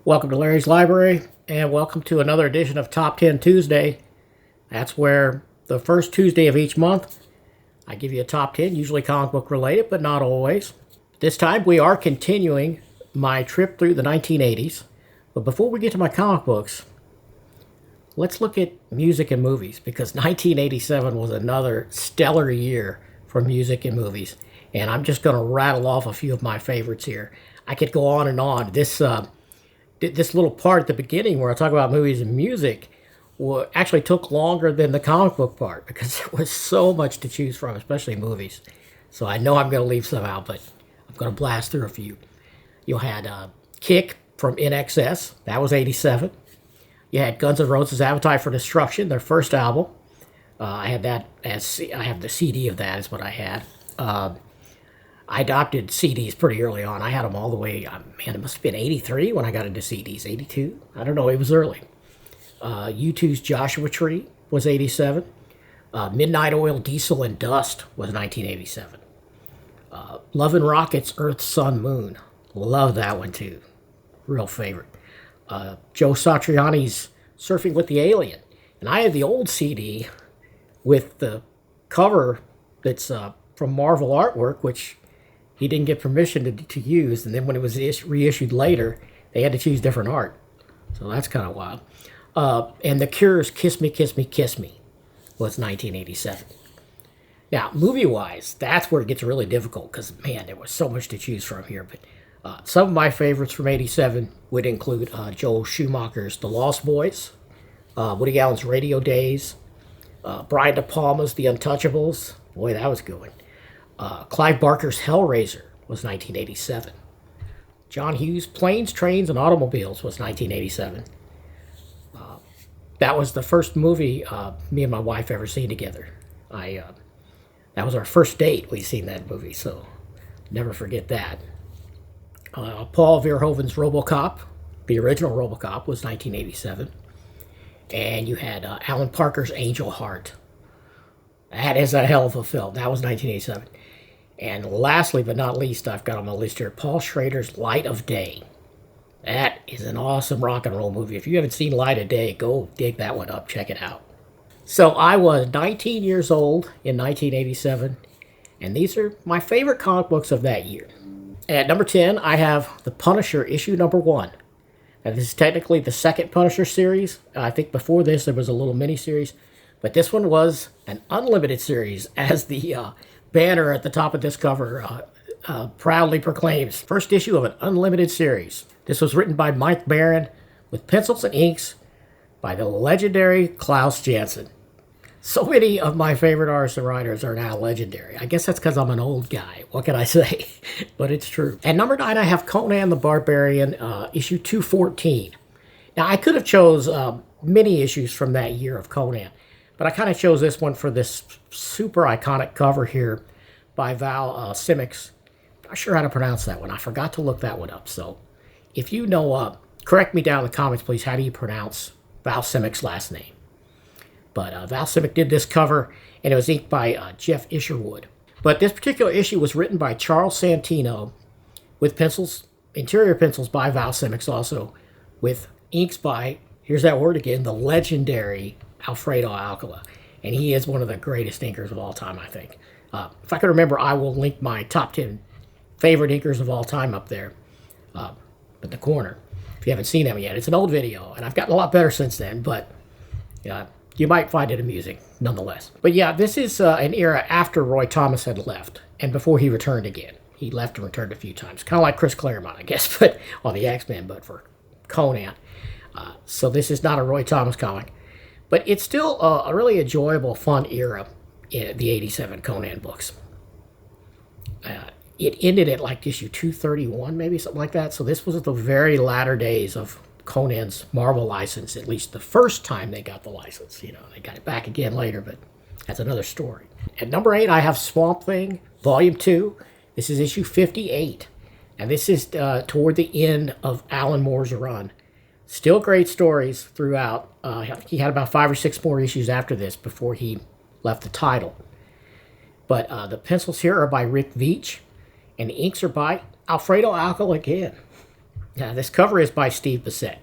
Welcome to Larry's Library, and welcome to another edition of Top 10 Tuesday. That's where the first Tuesday of each month, I give you a top 10, usually comic book related, but not always. This time we are continuing my trip through the 1980s. But before we get to my comic books, let's look at music and movies, because 1987 was another stellar year for music and movies. And I'm just going to rattle off a few of my favorites here. I could go on and on. This little part at the beginning where I talk about movies and music actually took longer than the comic book part because there was so much to choose from, especially movies. So I know I'm going to leave some out, but I'm going to blast through a few. You had Kick from NXS. That was 87. You had Guns N' Roses' Appetite for Destruction, their first album. I had that I have the CD of that is what I had. I adopted CDs pretty early on. I had them all the way, it must have been 83 when I got into CDs, 82? I don't know, it was early. U2's Joshua Tree was 87. Midnight Oil, Diesel, and Dust was 1987. Love and Rockets, Earth, Sun, Moon. Love that one too. Real favorite. Joe Satriani's Surfing with the Alien. And I had the old CD with the cover that's from Marvel Artwork, which he didn't get permission to use, and then when it was reissued later, they had to choose different art. So that's kind of wild. And The Cure's Kiss Me, Kiss Me, Kiss Me was 1987. Now, movie-wise, that's where it gets really difficult because, man, there was so much to choose from here. But some of my favorites from 87 would include Joel Schumacher's The Lost Boys, Woody Allen's Radio Days, Brian De Palma's The Untouchables. Boy, that was a good one. Clive Barker's Hellraiser was 1987. John Hughes' Planes, Trains, and Automobiles was 1987. That was the first movie me and my wife ever seen together. That was our first date. We seen that movie, so never forget that. Paul Verhoeven's RoboCop, the original RoboCop, was 1987. And you had Alan Parker's Angel Heart. That is a hell of a film. That was 1987. And lastly, but not least, I've got on my list here, Paul Schrader's Light of Day. That is an awesome rock and roll movie. If you haven't seen Light of Day, go dig that one up. Check it out. So I was 19 years old in 1987, and these are my favorite comic books of that year. At number 10, I have The Punisher, issue number 1. Now, this is technically the second Punisher series. I think before this, there was a little mini-series. But this one was an unlimited series, as the banner at the top of this cover proudly proclaims. First issue of an unlimited series. This was written by Mike Baron with pencils and inks by the legendary Klaus Janson. So many of my favorite artists and writers are now legendary. I guess that's because I'm an old guy. What can I say? But it's true. At number 9, I have Conan the Barbarian, issue 214. Now, I could have chose many issues from that year of Conan, but I kind of chose this one for this super iconic cover here by Val Simics. Not sure how to pronounce that one. I forgot to look that one up. So if you know, correct me down in the comments, please. How do you pronounce Val Simics' last name? But Val Simic did this cover, and it was inked by Jeff Isherwood. But this particular issue was written by Charles Santino with pencils, interior pencils by Val Simics also, with inks by, here's that word again, the legendary Alfredo Alcala. And he is one of the greatest inkers of all time, I think. If I can remember, I will link my top 10 favorite inkers of all time up there in the corner. If you haven't seen them yet, it's an old video, and I've gotten a lot better since then, but you might find it amusing nonetheless. But yeah, this is an era after Roy Thomas had left and before he returned again. He left and returned a few times, kind of like Chris Claremont, I guess, but on the X-Men, but for Conan. So this is not a Roy Thomas comic. But it's still a really enjoyable, fun era in the 87 Conan books. It ended at like issue 231, maybe something like that. So this was the very latter days of Conan's Marvel license, at least the first time they got the license. You know, they got it back again later, but that's another story. At number 8, I have Swamp Thing, Volume 2. This is issue 58. And this is toward the end of Alan Moore's run. Still great stories throughout. He had about 5 or 6 more issues after this before he left the title. But the pencils here are by Rick Veitch, and the inks are by Alfredo Alcala again. Now, this cover is by Steve Bissette.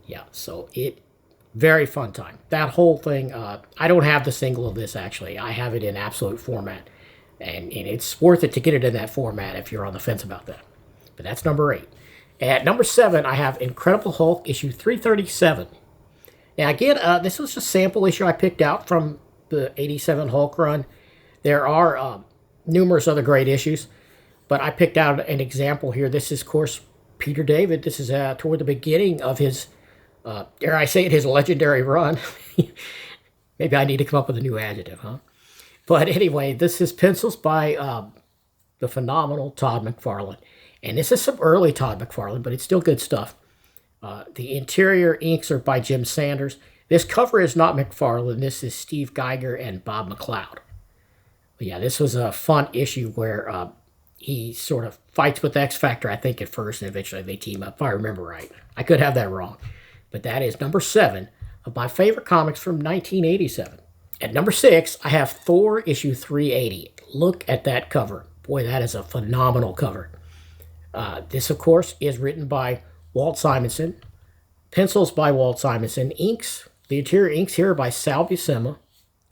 Yeah, so very fun time. That whole thing, I don't have the single of this actually. I have it in absolute format. And it's worth it to get it in that format if you're on the fence about that. But that's number 8. At number 7, I have Incredible Hulk issue 337. Now again, this was a sample issue I picked out from the 87 Hulk run. There are numerous other great issues, but I picked out an example here. This is, of course, Peter David. This is toward the beginning of his, dare I say it, his legendary run. Maybe I need to come up with a new adjective, huh? But anyway, this is pencils by the phenomenal Todd McFarlane. And this is some early Todd McFarlane, but it's still good stuff. The interior inks are by Jim Sanders. This cover is not McFarlane. This is Steve Geiger and Bob McLeod. But yeah, this was a fun issue where he sort of fights with X-Factor, I think, at first, and eventually they team up, if I remember right. I could have that wrong. But that is number 7 of my favorite comics from 1987. At number 6, I have Thor issue 380. Look at that cover. Boy, that is a phenomenal cover. This, of course, is written by Walt Simonson. Pencils by Walt Simonson. Inks, the interior inks here are by Sal Buscema.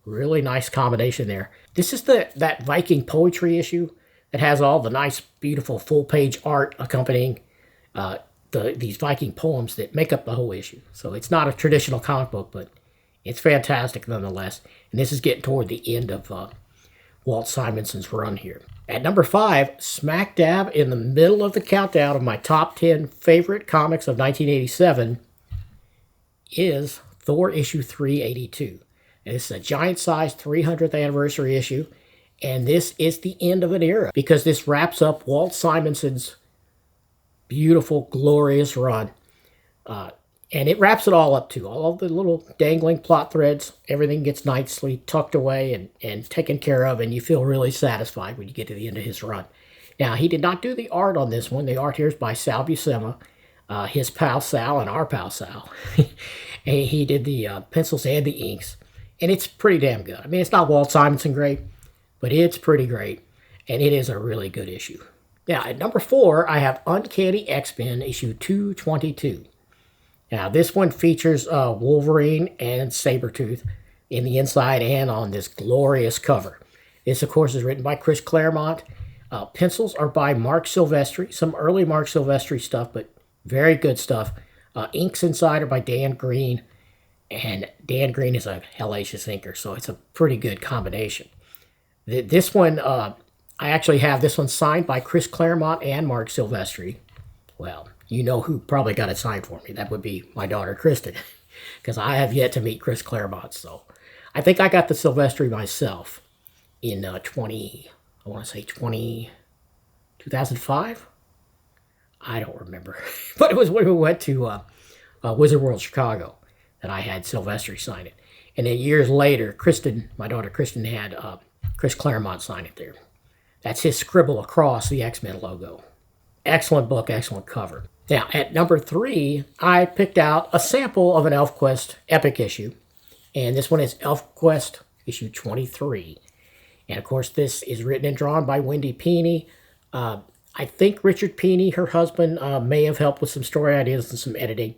Really nice combination there. This is that Viking poetry issue that has all the nice, beautiful full-page art accompanying these Viking poems that make up the whole issue. So it's not a traditional comic book, but it's fantastic nonetheless. And this is getting toward the end of Walt Simonson's run here. At number 5, smack dab in the middle of the countdown of my top 10 favorite comics of 1987 is Thor issue 382. And this is a giant-sized 300th anniversary issue. And this is the end of an era because this wraps up Walt Simonson's beautiful, glorious run. And it wraps it all up, too. All of the little dangling plot threads, everything gets nicely tucked away and taken care of, and you feel really satisfied when you get to the end of his run. Now, he did not do the art on this one. The art here is by Sal Buscema, his pal Sal and our pal Sal. And he did the pencils and the inks, and it's pretty damn good. I mean, it's not Walt Simonson great, but it's pretty great, and it is a really good issue. Now, at number 4, I have Uncanny X-Men issue 222. Now, this one features Wolverine and Sabretooth in the inside and on this glorious cover. This, of course, is written by Chris Claremont. Pencils are by Mark Silvestri. Some early Mark Silvestri stuff, but very good stuff. Inks inside are by Dan Green. And Dan Green is a hellacious inker, so it's a pretty good combination. This one, I actually have this one signed by Chris Claremont and Mark Silvestri. Well, you know who probably got it signed for me. That would be my daughter, Kristen, because I have yet to meet Chris Claremont. So I think I got the Silvestri myself in 2005? I don't remember. But it was when we went to Wizard World Chicago that I had Silvestri sign it. And then years later, Kristen, my daughter Kristen, had Chris Claremont sign it there. That's his scribble across the X-Men logo. Excellent book, excellent cover. Now, at number 3, I picked out a sample of an ElfQuest epic issue. And this one is ElfQuest issue 23. And, of course, this is written and drawn by Wendy Peeney. I think Richard Peeney, her husband, may have helped with some story ideas and some editing.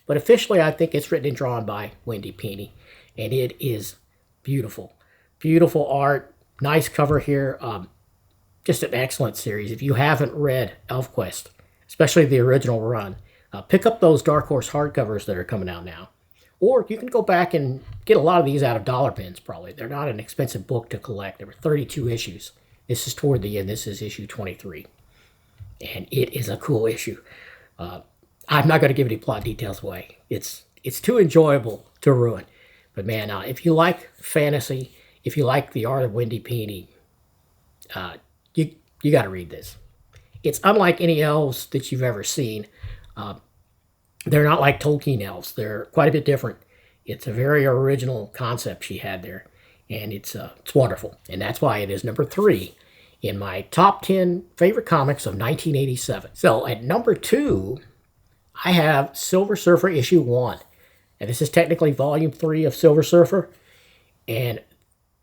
But officially, I think it's written and drawn by Wendy Peeney. And it is beautiful. Beautiful art. Nice cover here. Just an excellent series. If you haven't read ElfQuest, especially the original run, pick up those Dark Horse hardcovers that are coming out now. Or you can go back and get a lot of these out of dollar bins, probably. They're not an expensive book to collect. There were 32 issues. This is toward the end. This is issue 23. And it is a cool issue. I'm not going to give any plot details away. It's too enjoyable to ruin. But man, if you like fantasy, if you like the art of Wendy Peeney, you got to read this. It's unlike any elves that you've ever seen. They're not like Tolkien elves. They're quite a bit different. It's a very original concept she had there, and it's wonderful. And that's why it is number 3 in my top 10 favorite comics of 1987. So at number 2, I have Silver Surfer issue 1. And this is technically volume 3 of Silver Surfer. And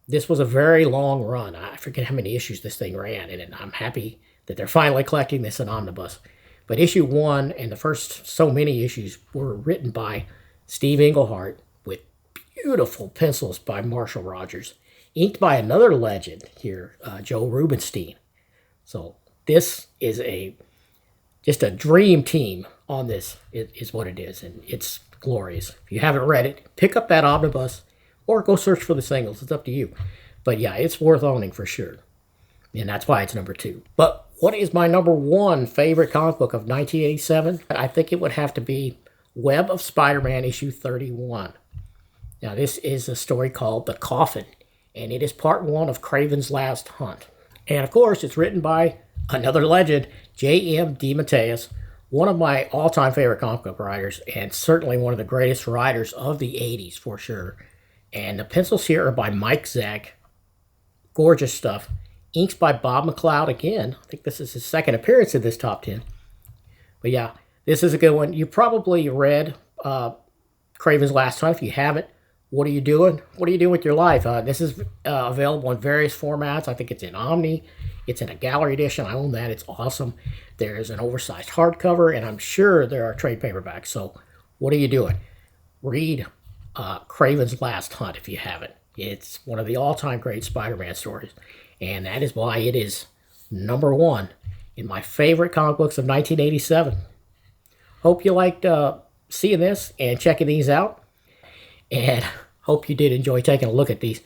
this was a very long run. I forget how many issues this thing ran, and I'm happy that they're finally collecting this in omnibus. But issue 1 and the first so many issues were written by Steve Englehart with beautiful pencils by Marshall Rogers, inked by another legend here, Joe Rubinstein. So this is just a dream team on this, is what it is, and it's glorious. If you haven't read it, pick up that omnibus or go search for the singles. It's up to you. But yeah, it's worth owning for sure. And that's why it's number 2. But what is my number 1 favorite comic book of 1987? I think it would have to be Web of Spider-Man issue 31. Now, this is a story called The Coffin, and it is part 1 of Craven's Last Hunt. And of course, it's written by another legend, J.M. DeMatteis, one of my all-time favorite comic book writers, and certainly one of the greatest writers of the 80s for sure. And the pencils here are by Mike Zeck. Gorgeous stuff. Inks by Bob McLeod again. I think this is his second appearance in this top 10. But yeah, this is a good one. You probably read Craven's Last Hunt. If you haven't, what are you doing? What are you doing with your life? This is available in various formats. I think it's in Omni. It's in a gallery edition. I own that. It's awesome. There's an oversized hardcover, and I'm sure there are trade paperbacks. So what are you doing? Read Craven's Last Hunt if you haven't. It's one of the all-time great Spider-Man stories. And that is why it is number 1 in my favorite comic books of 1987. Hope you liked seeing this and checking these out. And hope you did enjoy taking a look at these.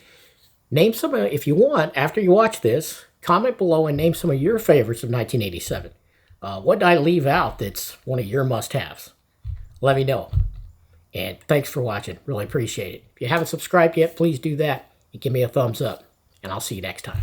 Name some, if you want, after you watch this, comment below and name some of your favorites of 1987. What did I leave out that's one of your must-haves? Let me know. And thanks for watching. Really appreciate it. If you haven't subscribed yet, please do that and give me a thumbs up. And I'll see you next time.